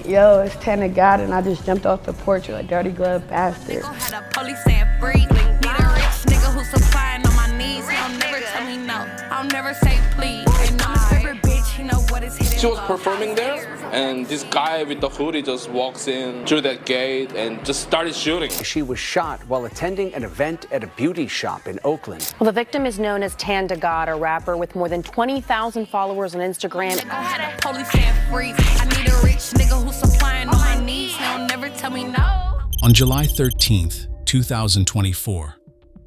yo, it's Tan DaGod, and I just jumped off the porch with a dirty glove bastard. Had a police saying free. Need a rich nigga who's supplying on my knees. He'll never tell me no. I'll never say please. And I'm his favorite bitch. He know what is hidden. She was performing there, and this guy with the hoodie just walks in through that gate and just started shooting. She was shot while attending an event at a beauty shop in Oakland. Well, the victim is known as Tan DaGod, a rapper with more than 20,000 followers on Instagram. Had a police saying free. I need a rich nigga who's supplying on my knees. He'll never tell me no. On July 13th, 2024,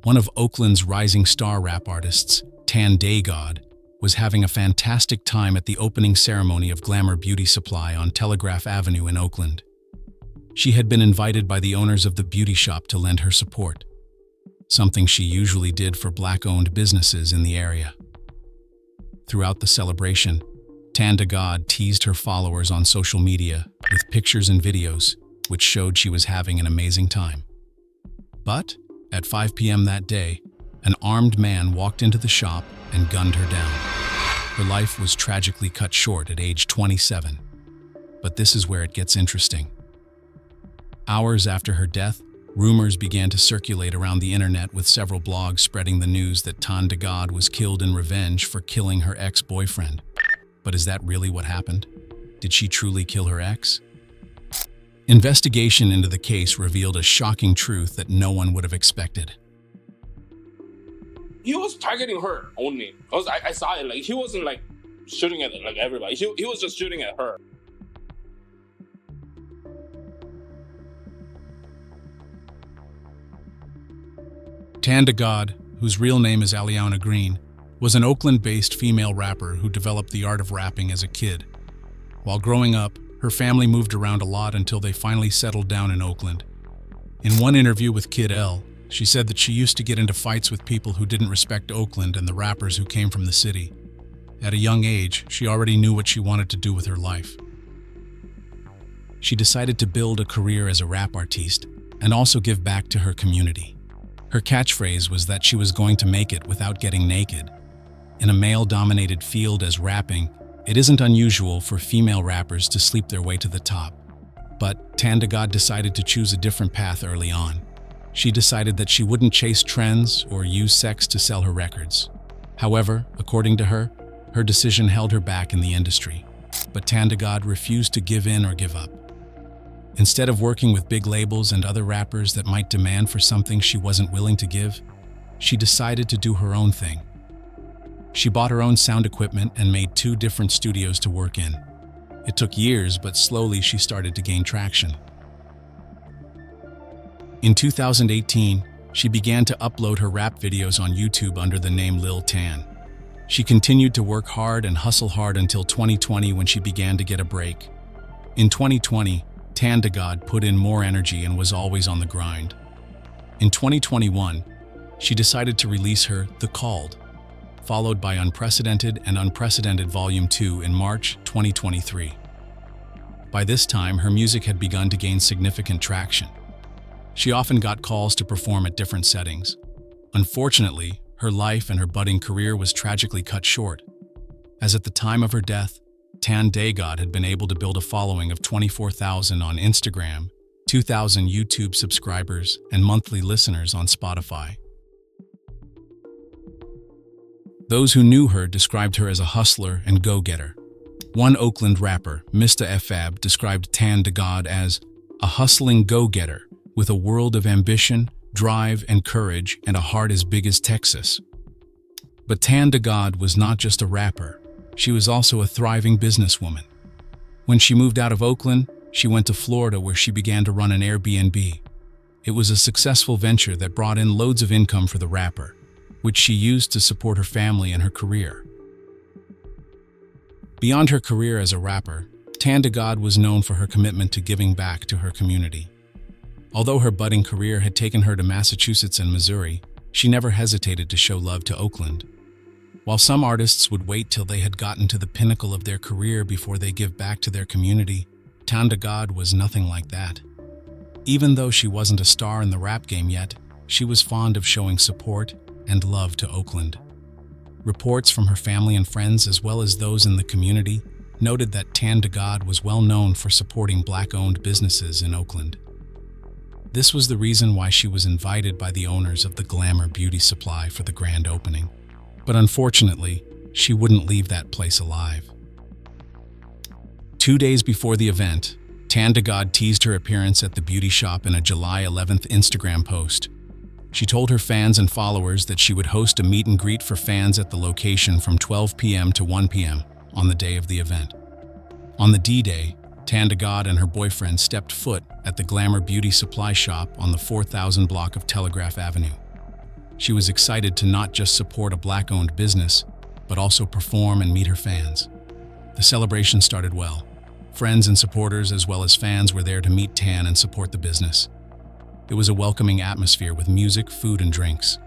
one of Oakland's rising star rap artists, Tan DaGod, was having a fantastic time at the opening ceremony of Glamour Beauty Supply on Telegraph Avenue in Oakland. She had been invited by the owners of the beauty shop to lend her support, something she usually did for Black-owned businesses in the area. Throughout the celebration, Tan DaGod teased her followers on social media with pictures and videos, which showed she was having an amazing time. But at 5 p.m. that day, an armed man walked into the shop and gunned her down. Her life was tragically cut short at age 27. But this is where it gets interesting. Hours after her death, rumors began to circulate around the internet, with several blogs spreading the news that Tan DaGod was killed in revenge for killing her ex-boyfriend. But is that really what happened? Did she truly kill her ex? Investigation into the case revealed a shocking truth that no one would have expected. He was targeting her only. I saw it, like, he wasn't like shooting at like everybody. He was just shooting at her. Tan DaGod, whose real name is Alliauna Green, was an Oakland-based female rapper who developed the art of rapping as a kid. While growing up, her family moved around a lot until they finally settled down in Oakland. In one interview with Kid L, she said that she used to get into fights with people who didn't respect Oakland and the rappers who came from the city. At a young age, she already knew what she wanted to do with her life. She decided to build a career as a rap artiste and also give back to her community. Her catchphrase was that she was going to make it without getting naked. In a male-dominated field as rapping, it isn't unusual for female rappers to sleep their way to the top. But Tan DaGod decided to choose a different path early on. She decided that she wouldn't chase trends or use sex to sell her records. However, according to her, her decision held her back in the industry. But Tan DaGod refused to give in or give up. Instead of working with big labels and other rappers that might demand for something she wasn't willing to give, she decided to do her own thing. She bought her own sound equipment and made 2 different studios to work in. It took years, but slowly she started to gain traction. In 2018, she began to upload her rap videos on YouTube under the name Lil Tan. She continued to work hard and hustle hard until 2020, when she began to get a break. In 2020, Tan DaGod put in more energy and was always on the grind. In 2021, she decided to release her The Called, followed by Unprecedented and Unprecedented Volume 2 in March 2023. By this time, her music had begun to gain significant traction. She often got calls to perform at different settings. Unfortunately, her life and her budding career was tragically cut short, as at the time of her death, Tan DaGod had been able to build a following of 24,000 on Instagram, 2,000 YouTube subscribers, and monthly listeners on Spotify. Those who knew her described her as a hustler and go-getter. One Oakland rapper, Mr. FAB, described Tan DaGod as a hustling go-getter with a world of ambition, drive, and courage, and a heart as big as Texas. But Tan DaGod was not just a rapper. She was also a thriving businesswoman. When she moved out of Oakland, she went to Florida, where she began to run an Airbnb. It was a successful venture that brought in loads of income for the rapper, which she used to support her family and her career. Beyond her career as a rapper, Tan DaGod was known for her commitment to giving back to her community. Although her budding career had taken her to Massachusetts and Missouri, she never hesitated to show love to Oakland. While some artists would wait till they had gotten to the pinnacle of their career before they give back to their community, Tan DaGod was nothing like that. Even though she wasn't a star in the rap game yet, she was fond of showing support and love to Oakland. Reports from her family and friends, as well as those in the community, noted that Tan DaGod was well known for supporting Black-owned businesses in Oakland. This was the reason why she was invited by the owners of the Glamour Beauty Supply for the grand opening. But unfortunately, she wouldn't leave that place alive. 2 days before the event, Tan DaGod teased her appearance at the beauty shop in a July 11th Instagram post. She told her fans and followers that she would host a meet and greet for fans at the location from 12 p.m. to 1 p.m. on the day of the event. On the D-Day, Tan DaGod and her boyfriend stepped foot at the Glamour Beauty Supply shop on the 4000 block of Telegraph Avenue. She was excited to not just support a Black-owned business, but also perform and meet her fans. The celebration started well. Friends and supporters as well as fans were there to meet Tan and support the business. It was a welcoming atmosphere with music, food, and drinks.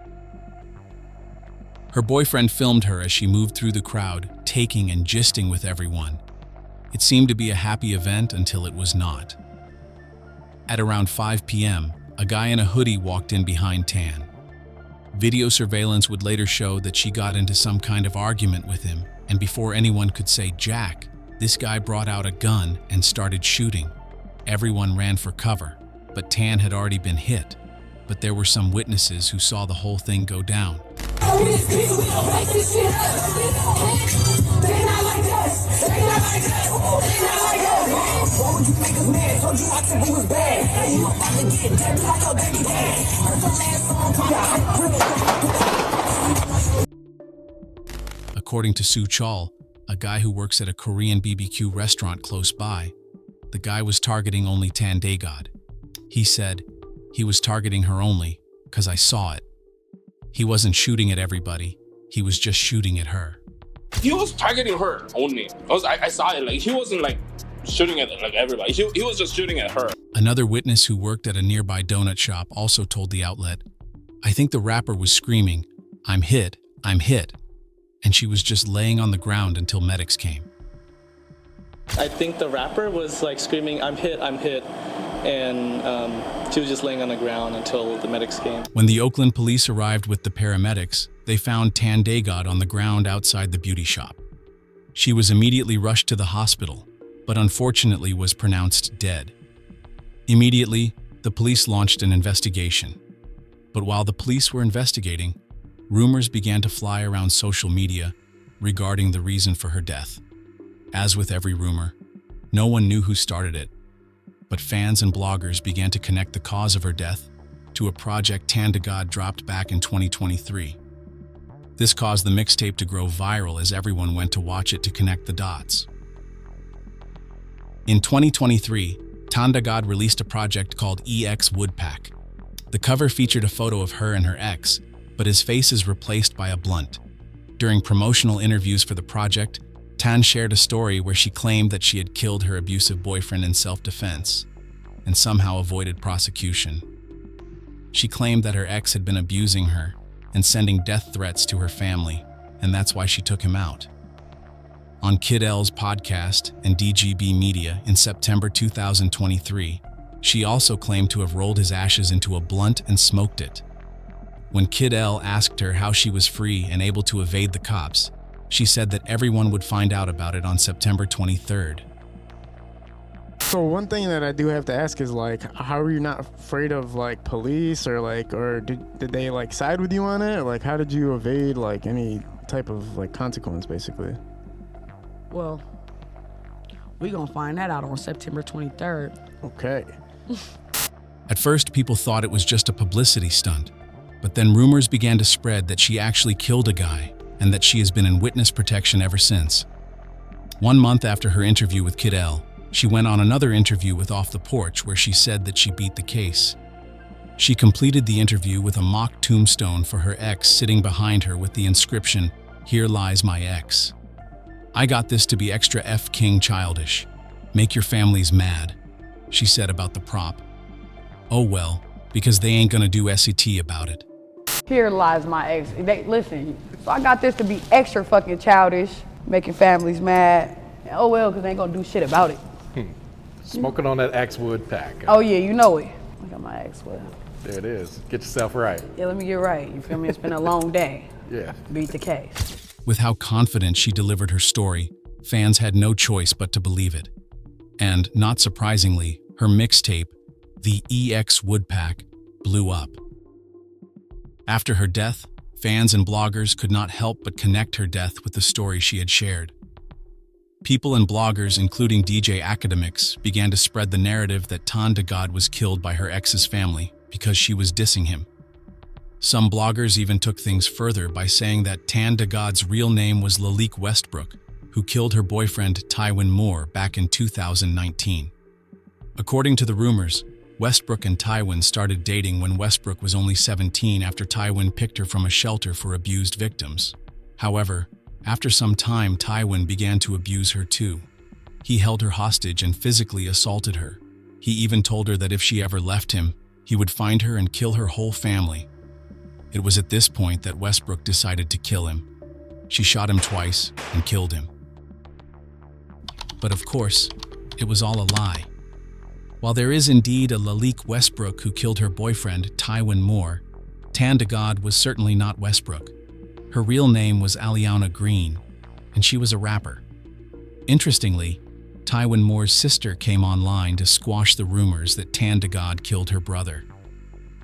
Her boyfriend filmed her as she moved through the crowd, taking and gisting with everyone. It seemed to be a happy event until it was not. At around 5 p.m., a guy in a hoodie walked in behind Tan. Video surveillance would later show that she got into some kind of argument with him, and before anyone could say Jack, this guy brought out a gun and started shooting. Everyone ran for cover, but Tan had already been hit. But there were some witnesses who saw the whole thing go down. According to Sue Chal, a guy who works at a Korean BBQ restaurant close by, the guy was targeting only Tan DaGod. He said, he was targeting her only because I saw it. He wasn't shooting at everybody, he was just shooting at her. He was targeting her only. I saw it, like he wasn't like shooting at like everybody. He was just shooting at her. Another witness who worked at a nearby donut shop also told the outlet, I think the rapper was screaming, I'm hit, and she was just laying on the ground until medics came. I think the rapper was like screaming, I'm hit, and she was just laying on the ground until the medics came. When the Oakland police arrived with the paramedics, they found Tan DaGod on the ground outside the beauty shop. She was immediately rushed to the hospital, but unfortunately was pronounced dead. Immediately, the police launched an investigation. But while the police were investigating, rumors began to fly around social media regarding the reason for her death. As with every rumor, no one knew who started it, but fans and bloggers began to connect the cause of her death to a project Tan DaGod dropped back in 2023. This caused the mixtape to grow viral as everyone went to watch it to connect the dots. In 2023, Tan DaGod released a project called EX Woodpack. The cover featured a photo of her and her ex, but his face is replaced by a blunt. During promotional interviews for the project, Tan shared a story where she claimed that she had killed her abusive boyfriend in self-defense and somehow avoided prosecution. She claimed that her ex had been abusing her and sending death threats to her family, and that's why she took him out. On Kid L's podcast and DGB Media in September 2023, she also claimed to have rolled his ashes into a blunt and smoked it. When Kid L asked her how she was free and able to evade the cops, she said that everyone would find out about it on September 23rd. So one thing that I do have to ask is like, how are you not afraid of like police or did they like side with you on it? Like, how did you evade like any type of like consequence basically? Well, we gonna find that out on September 23rd. Okay. At first, people thought it was just a publicity stunt, but then rumors began to spread that she actually killed a guy and that she has been in witness protection ever since. 1 month after her interview with Kid L, she went on another interview with Off the Porch where she said that she beat the case. She completed the interview with a mock tombstone for her ex sitting behind her with the inscription, "Here lies my ex." "I got this to be extra F-King childish. Make your families mad," she said about the prop. "Oh well, because they ain't gonna do SET about it." Here lies my ex. Listen, so I got this to be extra fucking childish, making families mad. Oh well, because they ain't gonna do shit about it. Smoking on that Axe Wood pack. Oh yeah, you know it. I got my ex wood. There it is. Get yourself right. Yeah, let me get right. You feel me? It's been a long day. Yeah. Beat the case. With how confident she delivered her story, fans had no choice but to believe it. And, not surprisingly, her mixtape, the EX Woodpack, blew up. After her death, fans and bloggers could not help but connect her death with the story she had shared. People and bloggers, including DJ Academics, began to spread the narrative that Tan DaGod was killed by her ex's family because she was dissing him. Some bloggers even took things further by saying that Tan DaGod's real name was Lalique Westbrook, who killed her boyfriend Tywin Moore back in 2019. According to the rumors, Westbrook and Tywin started dating when Westbrook was only 17 after Tywin picked her from a shelter for abused victims. However, after some time, Tywin began to abuse her too. He held her hostage and physically assaulted her. He even told her that if she ever left him, he would find her and kill her whole family. It was at this point that Westbrook decided to kill him. She shot him twice and killed him. But of course, it was all a lie. While there is indeed a Lalique Westbrook who killed her boyfriend, Tywin Moore, Tan DaGod was certainly not Westbrook. Her real name was Alliauna Green, and she was a rapper. Interestingly, Tywin Moore's sister came online to squash the rumors that Tan DaGod killed her brother.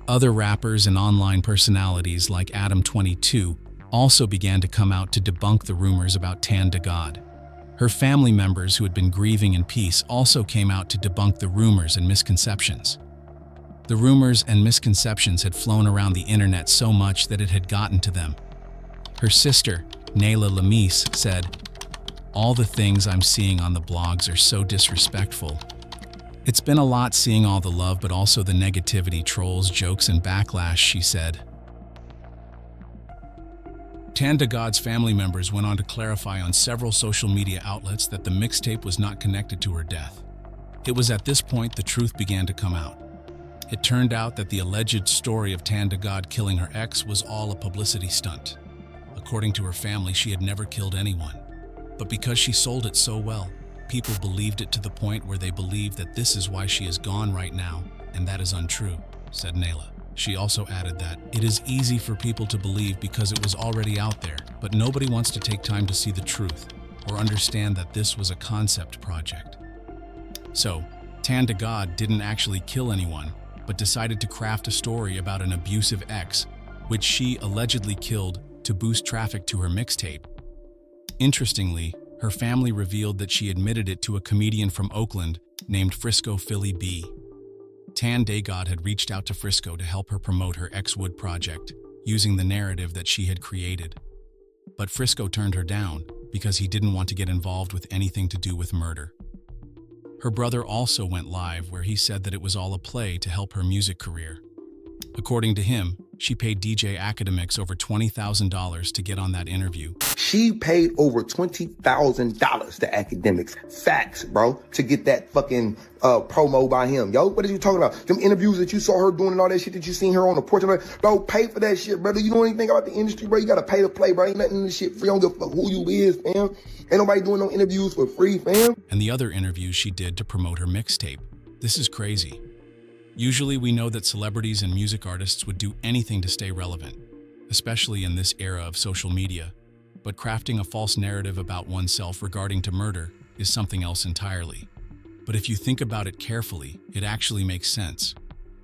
Other rappers and online personalities like Adam22 also began to come out to debunk the rumors about Tan DaGod. Her family members who had been grieving in peace also came out to debunk the rumors and misconceptions. The rumors and misconceptions had flown around the internet so much that it had gotten to them. Her sister, Nayla Lamise, said, "All the things I'm seeing on the blogs are so disrespectful. It's been a lot seeing all the love but also the negativity, trolls, jokes, and backlash," she said. Tan DaGod's family members went on to clarify on several social media outlets that the mixtape was not connected to her death. It was at this point the truth began to come out. It turned out that the alleged story of Tan DaGod killing her ex was all a publicity stunt. According to her family, she had never killed anyone. But because she sold it so well, people believed it to the point where they believe that this is why she is gone right now, and that is untrue, said Nayla. She also added that it is easy for people to believe because it was already out there, but nobody wants to take time to see the truth or understand that this was a concept project. So, Tan DaGod didn't actually kill anyone, but decided to craft a story about an abusive ex, which she allegedly killed to boost traffic to her mixtape. Interestingly, her family revealed that she admitted it to a comedian from Oakland named Frisco Philly B. Tan DaGod had reached out to Frisco to help her promote her X-Wood project, using the narrative that she had created. But Frisco turned her down because he didn't want to get involved with anything to do with murder. Her brother also went live where he said that it was all a play to help her music career. According to him, she paid DJ Academics over $20,000 to get on that interview. She paid over $20,000 to Academics. Facts, bro, to get that fucking promo by him. Yo, what are you talking about? Them interviews that you saw her doing and all that shit that you seen her on the porch. Bro, pay for that shit, brother. You know anything about the industry, bro? You gotta pay to play, bro. Ain't nothing in this shit free. I don't give a fuck who you is, fam. Ain't nobody doing no interviews for free, fam. And the other interviews she did to promote her mixtape. This is crazy. Usually we know that celebrities and music artists would do anything to stay relevant, especially in this era of social media. But crafting a false narrative about oneself regarding to murder is something else entirely. But if you think about it carefully, it actually makes sense.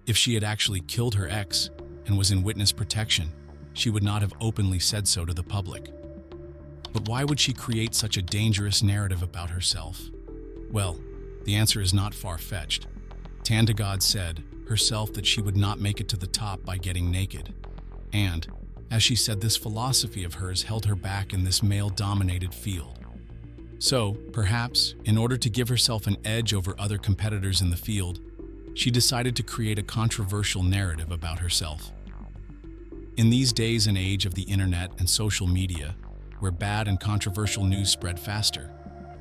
If she had actually killed her ex and was in witness protection, she would not have openly said so to the public. But why would she create such a dangerous narrative about herself? Well, the answer is not far-fetched. Tan DaGod said herself that she would not make it to the top by getting naked. And, as she said, this philosophy of hers held her back in this male-dominated field. So, perhaps, in order to give herself an edge over other competitors in the field, she decided to create a controversial narrative about herself. In these days and age of the internet and social media, where bad and controversial news spread faster,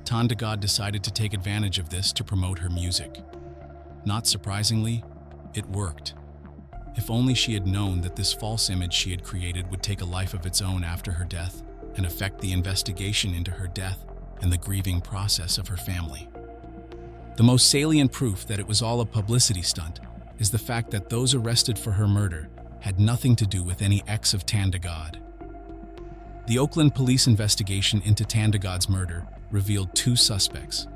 Tan DaGod decided to take advantage of this to promote her music. Not surprisingly, it worked. If only she had known that this false image she had created would take a life of its own after her death and affect the investigation into her death and the grieving process of her family. The most salient proof that it was all a publicity stunt is the fact that those arrested for her murder had nothing to do with any ex of Tan DaGod. The Oakland police investigation into Tan DaGod's murder revealed two suspects: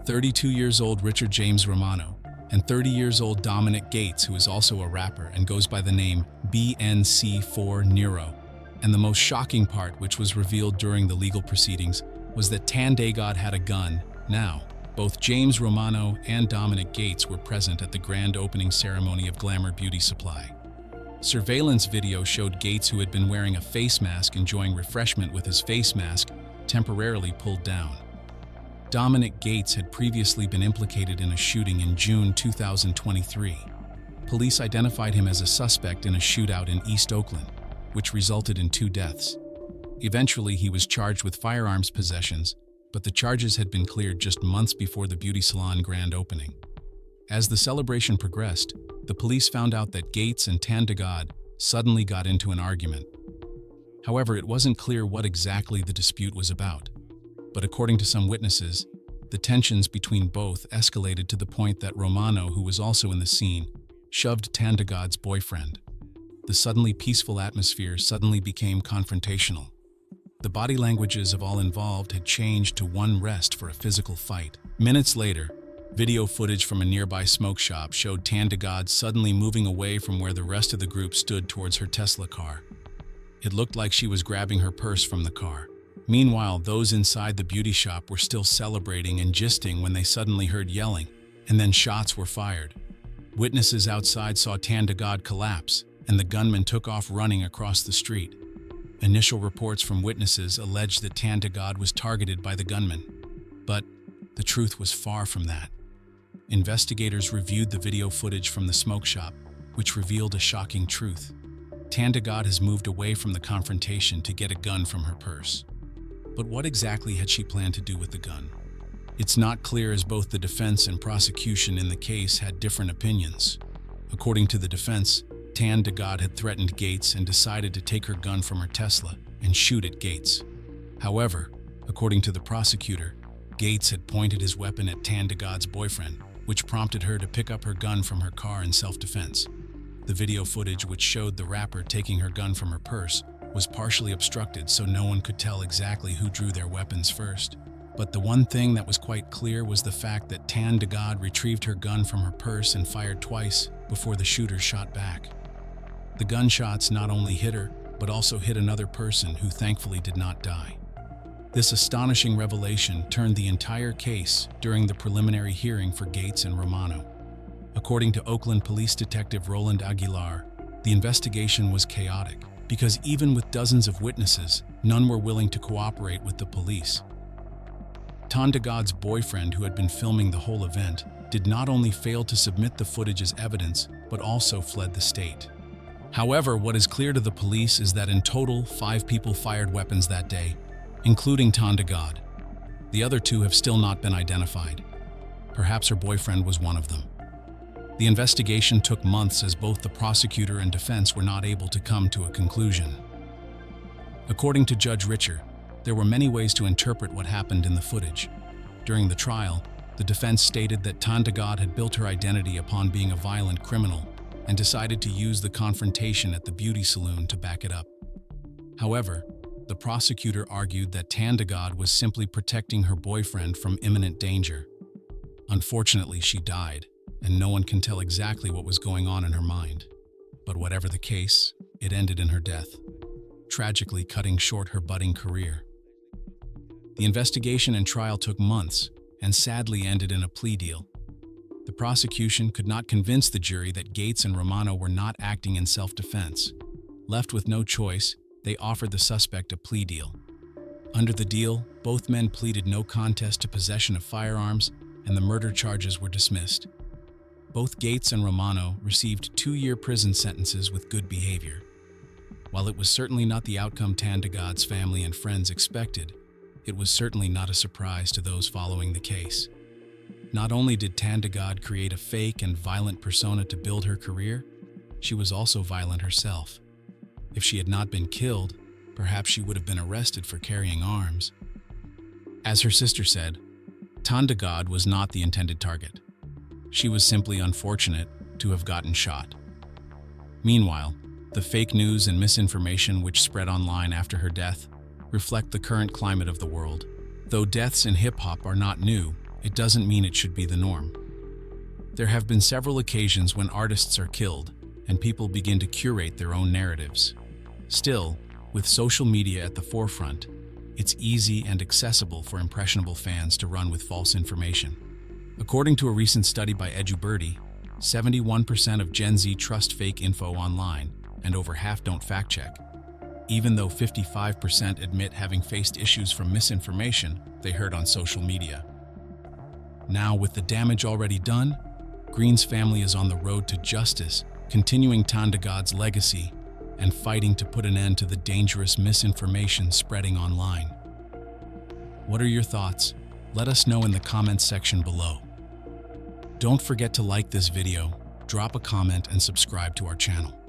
32 years old Richard James Romano and 30 years old Dominic Gates, who is also a rapper and goes by the name BNC4 Nero. And the most shocking part, which was revealed during the legal proceedings, was that Tan DaGod had a gun. Now, both James Romano and Dominic Gates were present at the grand opening ceremony of Glamour Beauty Supply. Surveillance video showed Gates, who had been wearing a face mask, enjoying refreshment with his face mask temporarily pulled down. Dominic Gates had previously been implicated in a shooting in June 2023. Police identified him as a suspect in a shootout in East Oakland, which resulted in 2 deaths. Eventually, he was charged with firearms possessions, but the charges had been cleared just months before the beauty salon grand opening. As the celebration progressed, the police found out that Gates and Tan DaGod suddenly got into an argument. However, it wasn't clear what exactly the dispute was about. But according to some witnesses, the tensions between both escalated to the point that Romano, who was also in the scene, shoved Tan DaGod's boyfriend. The suddenly peaceful atmosphere suddenly became confrontational. The body languages of all involved had changed to one rest for a physical fight. Minutes later, video footage from a nearby smoke shop showed Tan DaGod suddenly moving away from where the rest of the group stood towards her Tesla car. It looked like she was grabbing her purse from the car. Meanwhile, those inside the beauty shop were still celebrating and gisting when they suddenly heard yelling, and then shots were fired. Witnesses outside saw Tan DaGod collapse, and the gunman took off running across the street. Initial reports from witnesses alleged that Tan DaGod was targeted by the gunman, but the truth was far from that. Investigators reviewed the video footage from the smoke shop, which revealed a shocking truth. Tan DaGod has moved away from the confrontation to get a gun from her purse. But what exactly had she planned to do with the gun? It's not clear, as both the defense and prosecution in the case had different opinions. According to the defense, Tan DaGod had threatened Gates and decided to take her gun from her Tesla and shoot at Gates. However, according to the prosecutor, Gates had pointed his weapon at Tan DaGod's boyfriend, which prompted her to pick up her gun from her car in self-defense. The video footage, which showed the rapper taking her gun from her purse, was partially obstructed, so no one could tell exactly who drew their weapons first. But the one thing that was quite clear was the fact that Tan DaGod retrieved her gun from her purse and fired twice before the shooter shot back. The gunshots not only hit her, but also hit another person who thankfully did not die. This astonishing revelation turned the entire case during the preliminary hearing for Gates and Romano. According to Oakland Police Detective Roland Aguilar, the investigation was chaotic because even with dozens of witnesses, none were willing to cooperate with the police. Tan DaGod's boyfriend, who had been filming the whole event, did not only fail to submit the footage as evidence, but also fled the state. However, what is clear to the police is that in total, 5 people fired weapons that day, including Tan DaGod. The other 2 have still not been identified. Perhaps her boyfriend was one of them. The investigation took months as both the prosecutor and defense were not able to come to a conclusion. According to Judge Richer, there were many ways to interpret what happened in the footage. During the trial, the defense stated that Tan DaGod had built her identity upon being a violent criminal and decided to use the confrontation at the beauty salon to back it up. However, the prosecutor argued that Tan DaGod was simply protecting her boyfriend from imminent danger. Unfortunately, she died, and no one can tell exactly what was going on in her mind. But whatever the case, it ended in her death, tragically cutting short her budding career. The investigation and trial took months and sadly ended in a plea deal. The prosecution could not convince the jury that Gates and Romano were not acting in self-defense. Left with no choice, they offered the suspect a plea deal. Under the deal, both men pleaded no contest to possession of firearms, and the murder charges were dismissed. Both Gates and Romano received 2-year prison sentences with good behavior. While it was certainly not the outcome Tan DaGod's family and friends expected, it was certainly not a surprise to those following the case. Not only did Tan DaGod create a fake and violent persona to build her career, she was also violent herself. If she had not been killed, perhaps she would have been arrested for carrying arms. As her sister said, Tan DaGod was not the intended target. She was simply unfortunate to have gotten shot. Meanwhile, the fake news and misinformation which spread online after her death reflect the current climate of the world. Though deaths in hip-hop are not new, it doesn't mean it should be the norm. There have been several occasions when artists are killed, and people begin to curate their own narratives. Still, with social media at the forefront, it's easy and accessible for impressionable fans to run with false information. According to a recent study by EduBirdie, 71% of Gen Z trust fake info online, and over half don't fact-check. Even though 55% admit having faced issues from misinformation they heard on social media. Now, with the damage already done, Green's family is on the road to justice, continuing Tan DaGod's legacy and fighting to put an end to the dangerous misinformation spreading online. What are your thoughts? Let us know in the comments section below. Don't forget to like this video, drop a comment, and subscribe to our channel.